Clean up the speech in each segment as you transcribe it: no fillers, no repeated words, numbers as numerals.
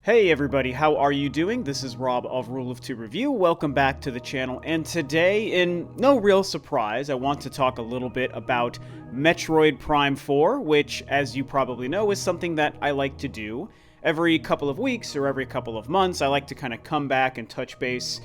Hey everybody, how are you doing? This is Rob of Rule of Two Review. Welcome back to the channel, and today, in no real surprise, I want to talk a little bit about Metroid Prime 4, which, as you probably know, is something that I like to do. Every couple of weeks or every couple of months, I like to kind of come back and touch base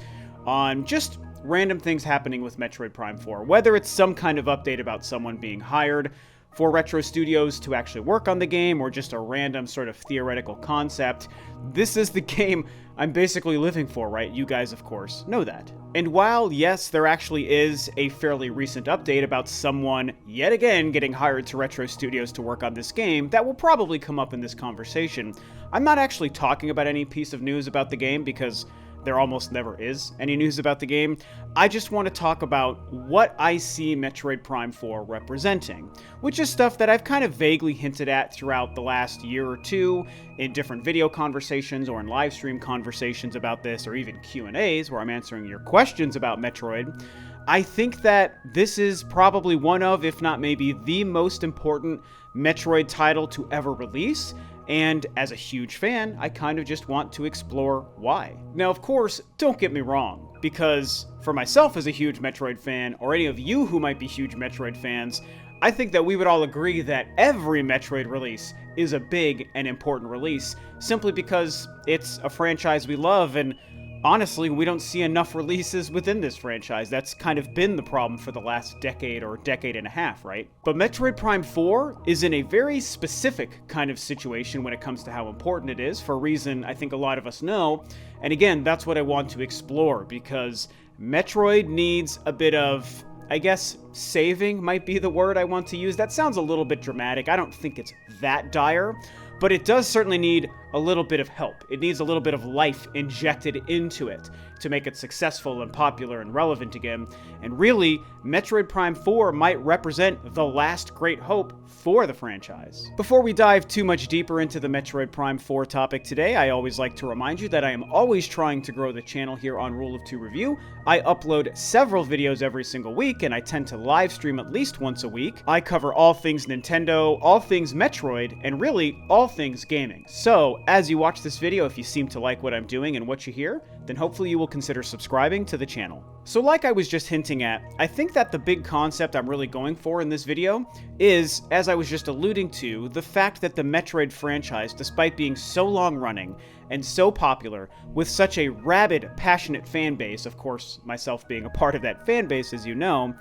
on just random things happening with Metroid Prime 4. Whether it's some kind of update about someone being hired for Retro Studios to actually work on the game, or just a random sort of theoretical concept. This is the game I'm basically living for, right? You guys, of course, know that. And while, yes, there actually is a fairly recent update about someone, yet again, getting hired to Retro Studios to work on this game, that will probably come up in this conversation, I'm not actually talking about any piece of news about the game, because there almost never is any news about the game. I just want to talk about what I see Metroid Prime 4 representing, which is stuff that I've kind of vaguely hinted at throughout the last year or two in different video conversations or in live stream conversations about this, or even Q&As where I'm answering your questions about Metroid. I think that this is probably one of, if not maybe the most important Metroid title to ever release, and as a huge fan, I kind of just want to explore why. Now, of course, don't get me wrong, because for myself as a huge Metroid fan, or any of you who might be huge Metroid fans, I think that we would all agree that every Metroid release is a big and important release, simply because it's a franchise we love, and honestly, we don't see enough releases within this franchise. That's kind of been the problem for the last decade or decade and a half, right? But Metroid Prime 4 is in a very specific kind of situation when it comes to how important it is, for a reason I think a lot of us know. And again, that's what I want to explore, because Metroid needs a bit of, I guess, saving might be the word I want to use. That sounds a little bit dramatic. I don't think it's that dire, but it does certainly need a little bit of help. It needs a little bit of life injected into it to make it successful and popular and relevant again. And really, Metroid Prime 4 might represent the last great hope for the franchise. Before we dive too much deeper into the Metroid Prime 4 topic today, I always like to remind you that I am always trying to grow the channel here on Rule of Two Review. I upload several videos every single week, and I tend to live stream at least once a week. I cover all things Nintendo, all things Metroid, and really all things gaming. So, as you watch this video, if you seem to like what I'm doing and what you hear, then hopefully you will consider subscribing to the channel. So like I was just hinting at, I think that the big concept I'm really going for in this video is, as I was just alluding to, the fact that the Metroid franchise, despite being so long running and so popular, with such a rabid, passionate fan base, of course, myself being a part of that fan base, as you know,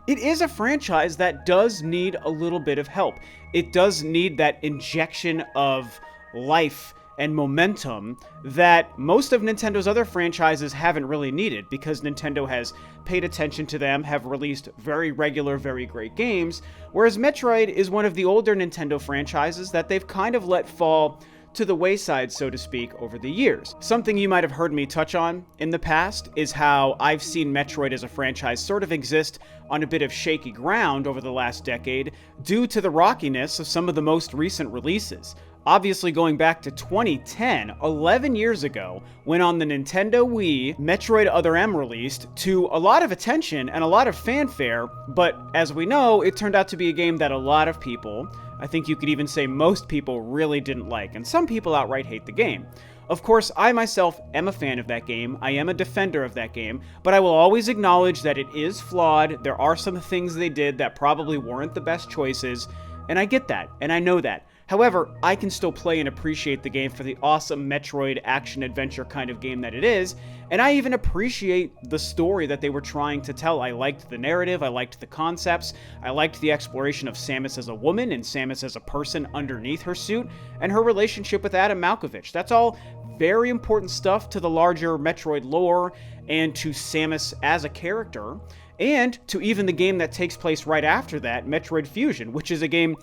it is a franchise that does need a little bit of help. It does need that injection of life and momentum that most of Nintendo's other franchises haven't really needed, because Nintendo has paid attention to them, have released very regular, very great games, whereas Metroid is one of the older Nintendo franchises that they've kind of let fall to the wayside, so to speak, over the years. Something you might have heard me touch on in the past is how I've seen Metroid as a franchise sort of exist on a bit of shaky ground over the last decade due to the rockiness of some of the most recent releases. Obviously, going back to 2010, 11 years ago, when on the Nintendo Wii, Metroid Other M released to a lot of attention and a lot of fanfare, but as we know, it turned out to be a game that a lot of people, I think you could even say most people, really didn't like, and some people outright hate the game. Of course, I myself am a fan of that game, I am a defender of that game, but I will always acknowledge that it is flawed. There are some things they did that probably weren't the best choices, and I get that, and I know that. However, I can still play and appreciate the game for the awesome Metroid action-adventure kind of game that it is, and I even appreciate the story that they were trying to tell. I liked the narrative, I liked the concepts, I liked the exploration of Samus as a woman and Samus as a person underneath her suit, and her relationship with Adam Malkovich. That's all very important stuff to the larger Metroid lore, and to Samus as a character, and to even the game that takes place right after that, Metroid Fusion, which is a game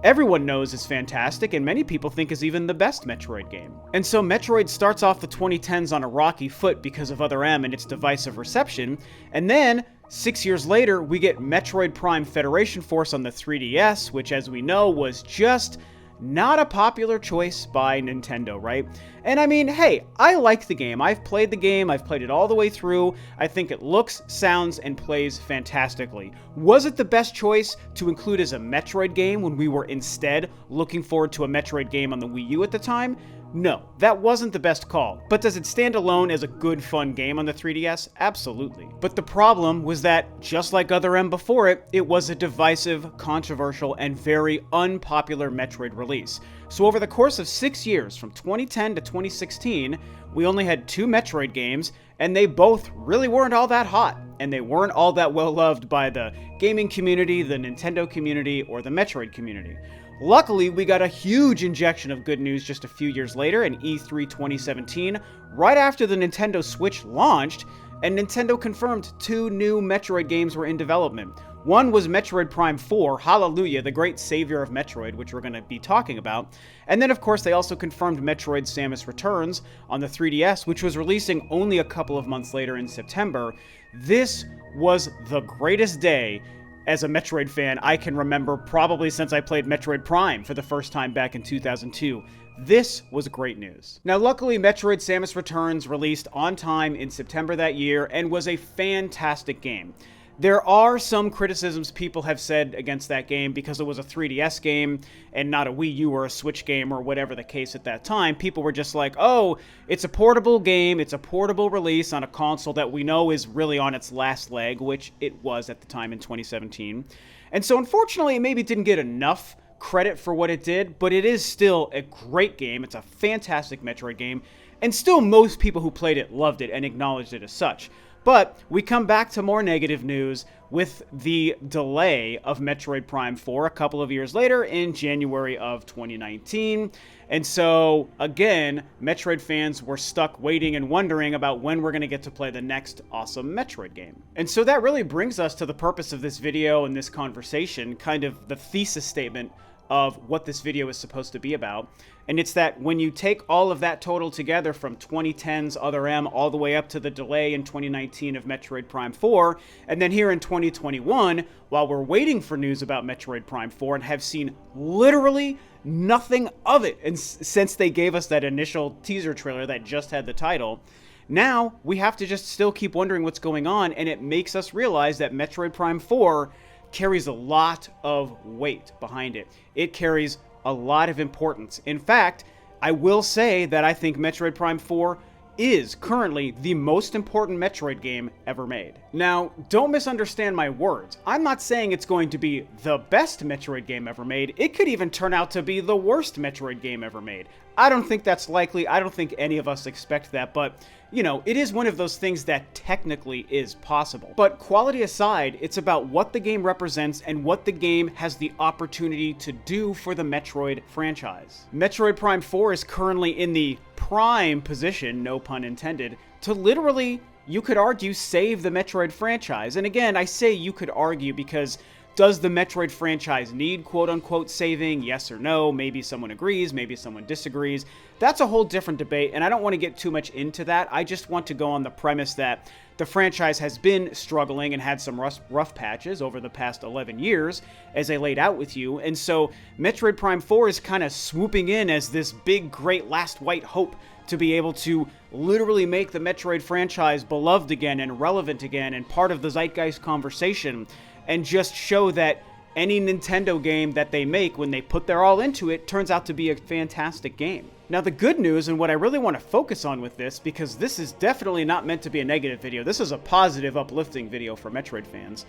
everyone knows is fantastic, and many people think is even the best Metroid game. And so Metroid starts off the 2010s on a rocky foot because of Other M and its divisive reception, and then 6 years later, we get Metroid Prime Federation Force on the 3DS, which, as we know, was just not a popular choice by Nintendo, right? And I mean, hey, I like the game. I've played the game. I've played it all the way through. I think it looks, sounds, and plays fantastically. Was it the best choice to include as a Metroid game when we were instead looking forward to a Metroid game on the Wii U at the time? No, that wasn't the best call. But does it stand alone as a good, fun game on the 3DS? Absolutely. But the problem was that, just like other M before it, it was a divisive, controversial, and very unpopular Metroid release. So over the course of 6 years, from 2010 to 2016, we only had 2 Metroid games, and they both really weren't all that hot, and they weren't all that well loved by the gaming community, the Nintendo community, or the Metroid community. Luckily, we got a huge injection of good news just a few years later in E3 2017, right after the Nintendo Switch launched, and Nintendo confirmed 2 new Metroid games were in development. One was Metroid Prime 4, Hallelujah, the great savior of Metroid, which we're going to be talking about. And then, of course, they also confirmed Metroid Samus Returns on the 3DS, which was releasing only a couple of months later in September. This was the greatest day as a Metroid fan I can remember, probably since I played Metroid Prime for the first time back in 2002. This was great news. Now, luckily, Metroid Samus Returns released on time in September that year and was a fantastic game. There are some criticisms people have said against that game because it was a 3DS game and not a Wii U or a Switch game or whatever the case at that time. People were just like, oh, it's a portable game, it's a portable release on a console that we know is really on its last leg, which it was at the time in 2017. And so unfortunately, it maybe didn't get enough credit for what it did, but it is still a great game. It's a fantastic Metroid game, and still most people who played it loved it and acknowledged it as such. But we come back to more negative news with the delay of Metroid Prime 4 a couple of years later in January of 2019. And so, again, Metroid fans were stuck waiting and wondering about when we're going to get to play the next awesome Metroid game. And so that really brings us to the purpose of this video and this conversation, kind of the thesis statement of what this video is supposed to be about. And it's that when you take all of that total together from 2010's Other M all the way up to the delay in 2019 of Metroid Prime 4, and then here in 2021, while we're waiting for news about Metroid Prime 4 and have seen literally nothing of it, and since they gave us that initial teaser trailer that just had the title, now we have to just still keep wondering what's going on, and it makes us realize that Metroid Prime 4 carries a lot of weight behind it. It carries a lot of importance. In fact, I will say that I think Metroid Prime 4 is currently the most important Metroid game ever made. Now, don't misunderstand my words. I'm not saying it's going to be the best Metroid game ever made. It could even turn out to be the worst Metroid game ever made. I don't think that's likely. I don't think any of us expect that, but, you know, it is one of those things that technically is possible. But quality aside, it's about what the game represents and what the game has the opportunity to do for the Metroid franchise. Metroid Prime 4 is currently in the prime position, no pun intended, to literally, you could argue, save the Metroid franchise. And again, I say you could argue because does the Metroid franchise need quote-unquote saving? Yes or no? Maybe someone agrees, maybe someone disagrees. That's a whole different debate, and I don't want to get too much into that. I just want to go on the premise that the franchise has been struggling and had some rough patches over the past 11 years, as I laid out with you, and so Metroid Prime 4 is kind of swooping in as this big, great last white hope to be able to literally make the Metroid franchise beloved again and relevant again and part of the zeitgeist conversation, and just show that any Nintendo game that they make, when they put their all into it, turns out to be a fantastic game. Now, the good news, and what I really want to focus on with this, because this is definitely not meant to be a negative video, this is a positive, uplifting video for Metroid fans.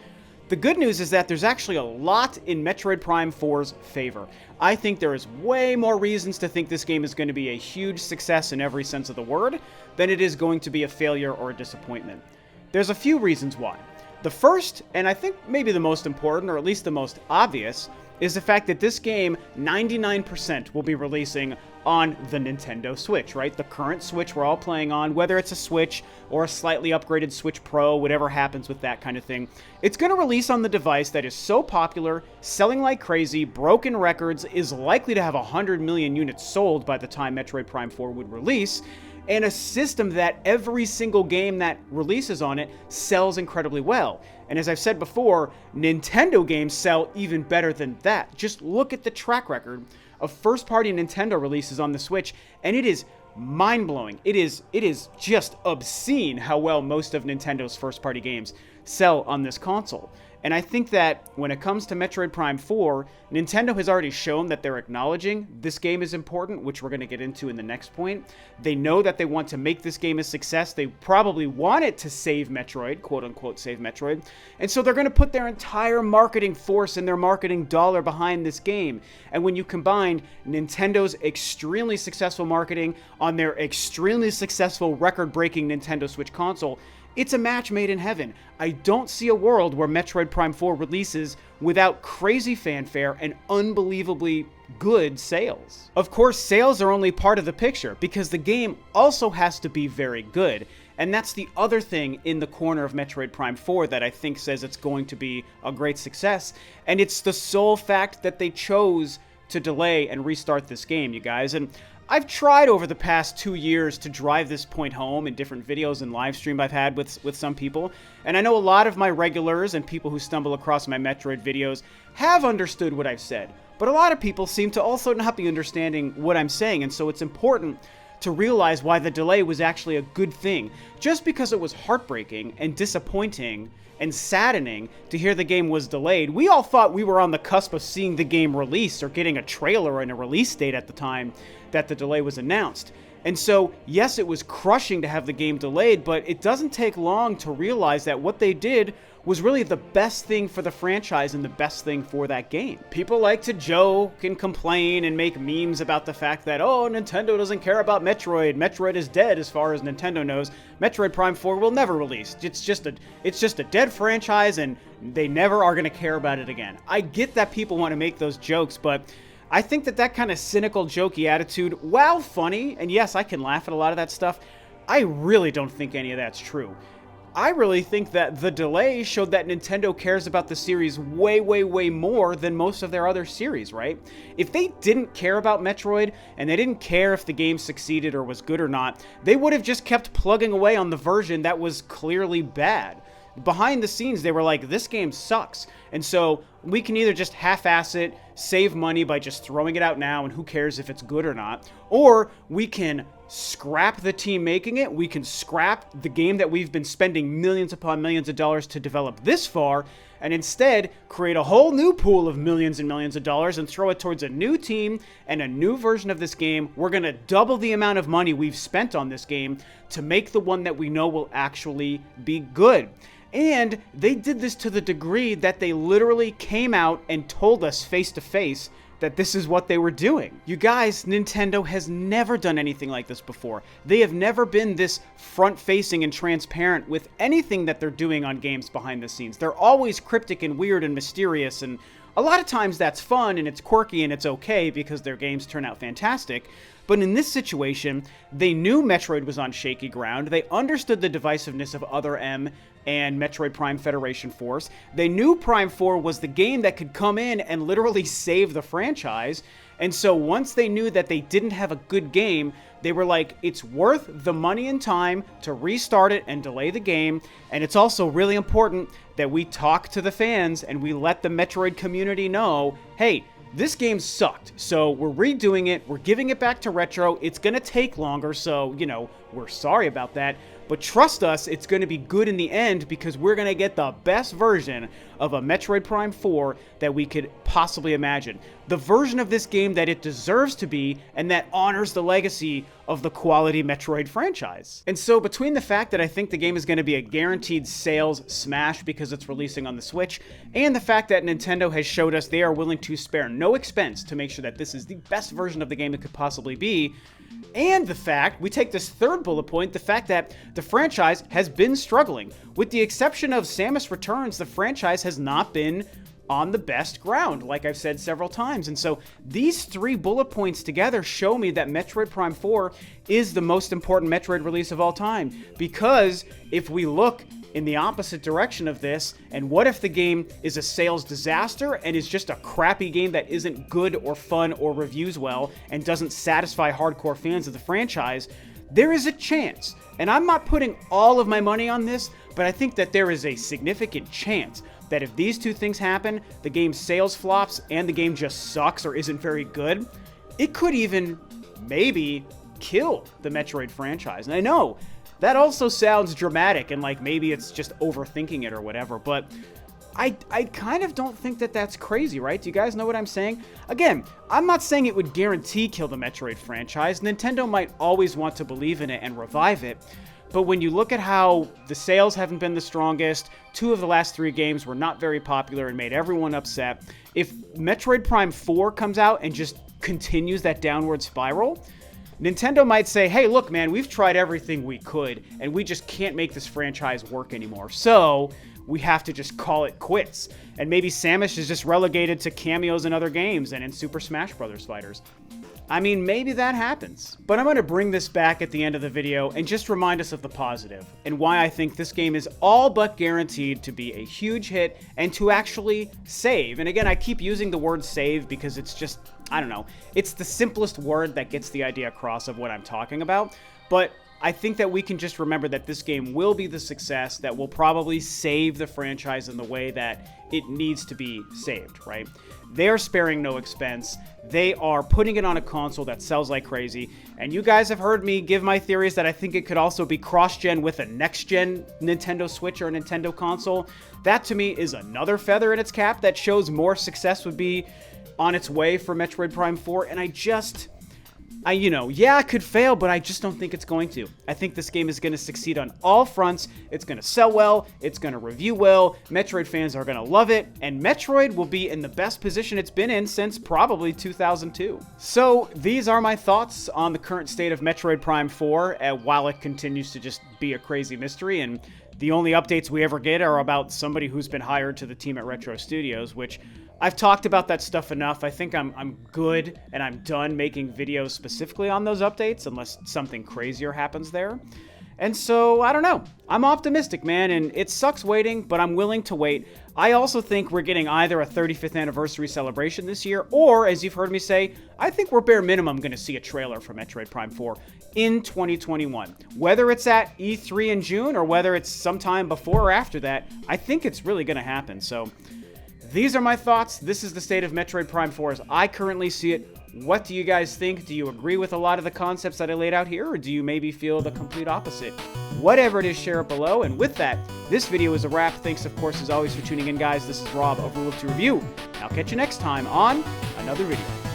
The good news is that there's actually a lot in Metroid Prime 4's favor. I think there is way more reasons to think this game is going to be a huge success in every sense of the word than it is going to be a failure or a disappointment. There's a few reasons why. The first, and I think maybe the most important, or at least the most obvious, is the fact that this game, 99% will be releasing on the Nintendo Switch, right? The current Switch we're all playing on, whether it's a Switch or a slightly upgraded Switch Pro, whatever happens with that kind of thing. It's going to release on the device that is so popular, selling like crazy, broken records, is likely to have 100 million units sold by the time Metroid Prime 4 would release, and a system that every single game that releases on it sells incredibly well. And as I've said before, Nintendo games sell even better than that. Just look at the track record of first-party Nintendo releases on the Switch, and it is mind-blowing. It is just obscene how well most of Nintendo's first-party games sell on this console. And I think that when it comes to Metroid Prime 4, Nintendo has already shown that they're acknowledging this game is important, which we're going to get into in the next point. They know that they want to make this game a success. They probably want it to save Metroid, quote unquote save Metroid. And so they're going to put their entire marketing force and their marketing dollar behind this game. And when you combine Nintendo's extremely successful marketing on their extremely successful record-breaking Nintendo Switch console, it's a match made in heaven. I don't see a world where Metroid Prime 4 releases without crazy fanfare and unbelievably good sales. Of course, sales are only part of the picture, because the game also has to be very good. And that's the other thing in the corner of Metroid Prime 4 that I think says it's going to be a great success. And it's the sole fact that they chose to delay and restart this game, you guys. And I've tried over the past 2 years to drive this point home in different videos and live stream I've had with some people, and I know a lot of my regulars and people who stumble across my Metroid videos have understood what I've said, but a lot of people seem to also not be understanding what I'm saying, and so it's important to realize why the delay was actually a good thing. Just because it was heartbreaking and disappointing and saddening to hear the game was delayed, we all thought we were on the cusp of seeing the game released or getting a trailer and a release date at the time that the delay was announced. And so, yes, it was crushing to have the game delayed, but it doesn't take long to realize that what they did was really the best thing for the franchise and the best thing for that game. People like to joke and complain and make memes about the fact that, oh, Nintendo doesn't care about Metroid. Metroid is dead as far as Nintendo knows. Metroid Prime 4 will never release. It's just a dead franchise and they never are going to care about it again. I get that people want to make those jokes, but I think that kind of cynical, jokey attitude, while funny, and yes, I can laugh at a lot of that stuff, I really don't think any of that's true. I really think that the delay showed that Nintendo cares about the series way, way, way more than most of their other series, right? If they didn't care about Metroid, and they didn't care if the game succeeded or was good or not, they would have just kept plugging away on the version that was clearly bad. Behind the scenes, they were like, this game sucks. And so we can either just half-ass it, save money by just throwing it out now, and who cares if it's good or not, or we can scrap the team making it, we can scrap the game that we've been spending millions upon millions of dollars to develop this far, and instead create a whole new pool of millions and millions of dollars and throw it towards a new team and a new version of this game. We're going to double the amount of money we've spent on this game to make the one that we know will actually be good. And they did this to the degree that they literally came out and told us face to face that this is what they were doing. You guys, Nintendo has never done anything like this before. They have never been this front-facing and transparent with anything that they're doing on games behind the scenes. They're always cryptic and weird and mysterious, and a lot of times that's fun and it's quirky and it's okay because their games turn out fantastic. But in this situation, they knew Metroid was on shaky ground. They understood the divisiveness of Other M and Metroid Prime Federation Force. They knew Prime 4 was the game that could come in and literally save the franchise. And so once they knew that they didn't have a good game, they were like, it's worth the money and time to restart it and delay the game. And it's also really important that we talk to the fans and we let the Metroid community know, hey, this game sucked, so we're redoing it, we're giving it back to Retro, it's gonna take longer, so, you know, we're sorry about that, but trust us, it's gonna be good in the end because we're gonna get the best version of a Metroid Prime 4 that we could possibly imagine. The version of this game that it deserves to be and that honors the legacy of the quality Metroid franchise. And so between the fact that I think the game is going to be a guaranteed sales smash because it's releasing on the Switch, and the fact that Nintendo has showed us they are willing to spare no expense to make sure that this is the best version of the game it could possibly be, and the fact, we take this third bullet point, the fact that the franchise has been struggling. With the exception of Samus Returns, the franchise has not been on the best ground, like I've said several times. And so these three bullet points together show me that Metroid Prime 4 is the most important Metroid release of all time. Because if we look in the opposite direction of this, and what if the game is a sales disaster and is just a crappy game that isn't good or fun or reviews well and doesn't satisfy hardcore fans of the franchise, there is a chance, and I'm not putting all of my money on this, but I think that there is a significant chance that if these two things happen, the game's sales flops and the game just sucks or isn't very good, it could even maybe kill the Metroid franchise. And I know that also sounds dramatic and like maybe it's just overthinking it or whatever, but I kind of don't think that that's crazy, right? Do you guys know what I'm saying? Again, I'm not saying it would guarantee kill the Metroid franchise. Nintendo might always want to believe in it and revive it. But when you look at how the sales haven't been the strongest, 2 of the last 3 games were not very popular and made everyone upset. If Metroid Prime 4 comes out and just continues that downward spiral, Nintendo might say, hey, look, man, we've tried everything we could, and we just can't make this franchise work anymore. So we have to just call it quits. And maybe Samus is just relegated to cameos in other games and in Super Smash Bros. Fighters. I mean, maybe that happens. But I'm going to bring this back at the end of the video and just remind us of the positive and why I think this game is all but guaranteed to be a huge hit and to actually save. And again, I keep using the word save because it's just, I don't know, it's the simplest word that gets the idea across of what I'm talking about. But I think that we can just remember that this game will be the success that will probably save the franchise in the way that it needs to be saved, right? They're sparing no expense. They are putting it on a console that sells like crazy. And you guys have heard me give my theories that I think it could also be cross-gen with a next-gen Nintendo Switch or a Nintendo console. That, to me, is another feather in its cap that shows more success would be on its way for Metroid Prime 4. And yeah, it could fail, but I just don't think it's going to. I think this game is going to succeed on all fronts. It's going to sell well. It's going to review well. Metroid fans are going to love it. And Metroid will be in the best position it's been in since probably 2002. So these are my thoughts on the current state of Metroid Prime 4 while it continues to just be a crazy mystery. And the only updates we ever get are about somebody who's been hired to the team at Retro Studios, which I've talked about that stuff enough. I think I'm good and I'm done making videos specifically on those updates unless something crazier happens there. And so, I don't know. I'm optimistic, man, and it sucks waiting, but I'm willing to wait. I also think we're getting either a 35th anniversary celebration this year, or, as you've heard me say, I think we're bare minimum going to see a trailer for Metroid Prime 4 in 2021. Whether it's at E3 in June, or whether it's sometime before or after that, I think it's really going to happen. So, these are my thoughts. This is the state of Metroid Prime 4 as I currently see it. What do you guys think? Do you agree with a lot of the concepts that I laid out here, or do you maybe feel the complete opposite? Whatever it is, share it below. And with that, this video is a wrap. Thanks, of course, as always, for tuning in, guys. This is Rob of Rule of Two Review. I'll catch you next time on another video.